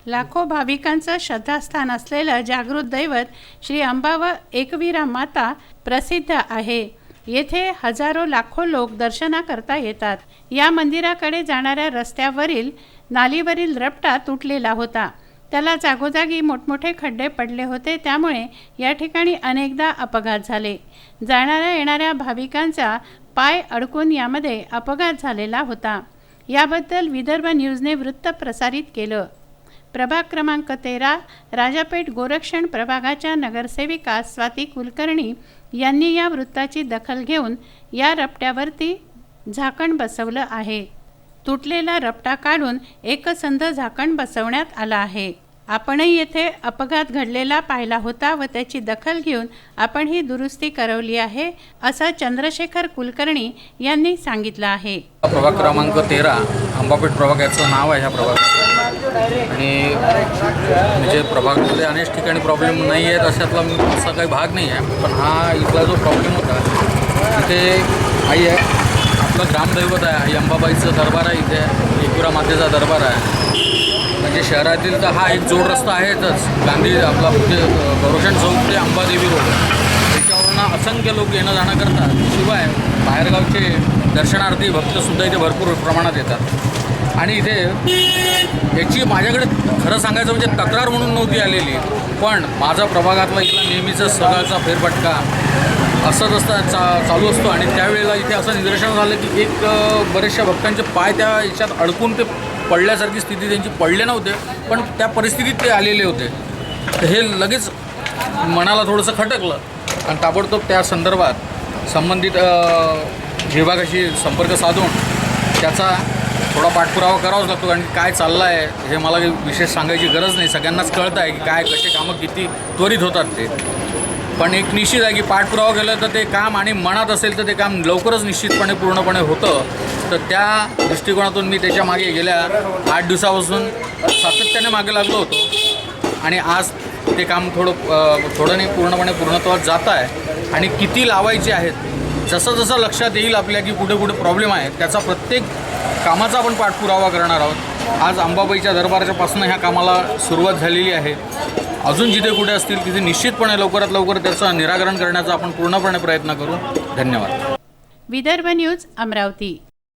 लाखो भाविकांचं श्रद्धास्थान असलेलं जागृत दैवत श्री अंबा व एकवीरा माता प्रसिद्ध आहे। येथे हजारो लाखो लोक दर्शनाकरता येतात। या मंदिराकडे जाणाऱ्या रस्त्यावरील नालीवरील रपटा तुटलेला होता। त्याला जागोजागी मोठमोठे खड्डे पडले होते, त्यामुळे या ठिकाणी अनेकदा अपघात झाले। जाणाऱ्या येणाऱ्या भाविकांचा पाय अडकून यामध्ये अपघात झालेला होता। याबद्दल विदर्भ न्यूजने वृत्त प्रसारित केलं। प्रभाग क्रमांक 13 राजापेठ गोरक्षण प्रभागाच्या नगरसेविका स्वाती कुलकर्णी यांनी या वृत्ताची दखल घेऊन या रपट्यावरती झाकण बसवलं आहे। तुटलेला रपटा काढून एकसंध झाकण बसवण्यात आला आहे। आपणही येथे अपघात घडलेला पाहिला होता व त्याची दखल घेऊन आपण ही दुरुस्ती करवली आहे, असं चंद्रशेखर कुलकर्णी यांनी सांगितलं आहे। प्रभाग क्रमांक 13 अंबापेठ प्रभाग याचं नाव आहे ह्या प्रभागाचं आणि म्हणजे प्रभागामध्ये अनेक ठिकाणी प्रॉब्लेम नाही आहेत अशातला असा काही भाग नाही आहे। पण हा इथला जो प्रॉब्लेम होता तिथे आई आहे, आपलं ग्रामदैवत आहे, आई अंबाबाईचं दरबार आहे, इथे एकविरा मातेचा दरबार आहे। म्हणजे शहरातील तर हा एक जोड रस्ता आहेच, गांधी आपला गोरक्षण चौक ते अंबादेवी रोड, त्याच्यावरून असंख्य लोक येणं जाणं करतात। शिवाय बाहेरगावचे दर्शनार्थी भक्तसुद्धा इथे भरपूर प्रमाणात येतात आणि इथे याची माझ्याकडे खरं सांगायचं म्हणजे तक्रार म्हणून नव्हती आलेली, पण माझा प्रभागातला इथला नेहमीचा सगळ्याचा फेरफटका असंच चालू असतो आणि त्यावेळेला इथे असं निदर्शन झालं की एक बरेचशा भक्तांचे पाय त्या याच्यात अडकून ते पडल्यासारखी स्थिती त्यांची पडले नव्हते, पण त्या परिस्थितीत ते आलेले होते। तर हे लगेच मनाला थोडंसं खटकलं आणि ताबडतोब त्या संदर्भात संबंधित विभागाशी संपर्क साधून त्याचा थोडा पाठपुरावा करावाच लागतो। कारण काय चाललं आहे हे मला विशेष सांगायची गरज नाही, सगळ्यांनाच कळतं आहे की काय कसे कामं किती त्वरित होतात ते। पण एक निश्चित आहे की पाठपुरावा केलं तर ते काम आणि मनात असेल तर ते काम लवकरच निश्चितपणे पूर्णपणे होतं। तर त्या दृष्टिकोनातून मी त्याच्या मागे गेल्या 8 दिवसापासून सातत्याने मागे लागलो होतो आणि आज ते काम थोडं नाही पूर्णपणे पूर्णत्वास जात आहे आणि किती लावायचे आहेत जसं जसं लक्षात येईल आपल्या की कुठे कुठे प्रॉब्लेम आहे त्याचा प्रत्येक कामाचा आपण पाठपुरावा करणार आहोत। आज अंबाबाईच्या दरबाराच्यापासून ह्या कामाला सुरुवात झालेली आहे। अजून जिथे कुठे असतील तिथे निश्चितपणे लवकरात लवकर त्याचं निराकरण करण्याचा आपण पूर्णपणे प्रयत्न करू। धन्यवाद। विदर्भ न्यूज अमरावती।